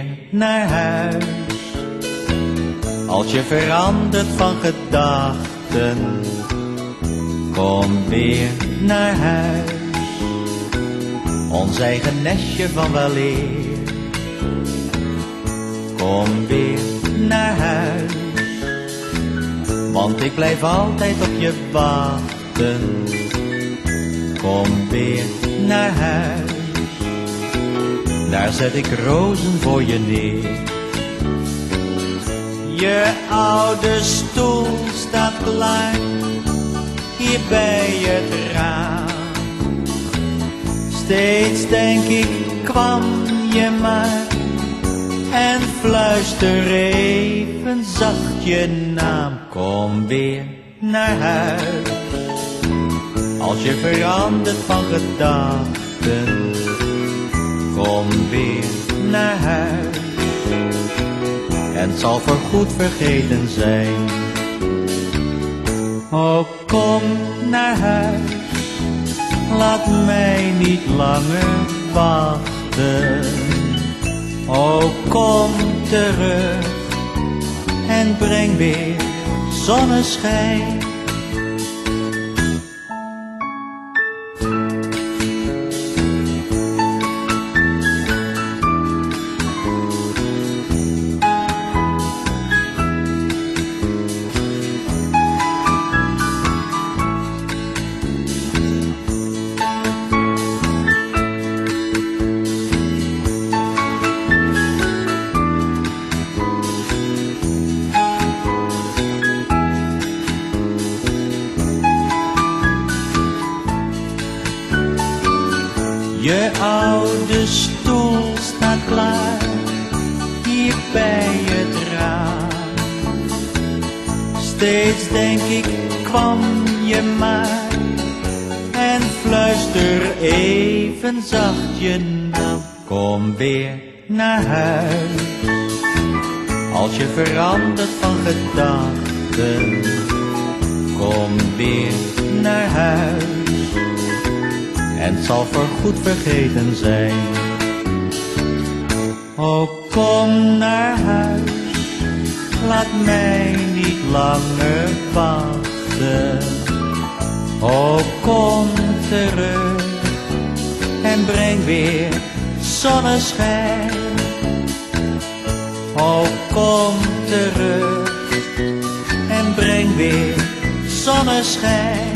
weer naar huis. Als je verandert van gedachten, kom weer naar huis. Ons eigen nestje van weleer, kom weer naar huis. Want ik blijf altijd op je wachten, kom weer naar huis. Daar zet ik rozen voor je neer. Je oude stoel staat klaar, hier bij het raam. Steeds denk ik, kwam je maar, en fluister even zacht je naam. Kom weer naar huis. Als je verandert van gedachten, kom weer naar huis. En het zal voorgoed vergeten zijn. Oh, kom naar huis. Laat mij niet langer wachten. Oh, kom terug en breng weer zonneschijn. Je oude stoel staat klaar, hier bij het raam. Steeds denk ik, kwam je maar, en fluister even zacht je naam. Kom weer naar huis. Als je verandert van gedachten, kom weer naar huis. En het zal voorgoed vergeten zijn. Oh, kom naar huis. Laat mij niet langer wachten. Oh, kom terug en breng weer zonneschijn. Oh, kom terug en breng weer zonneschijn.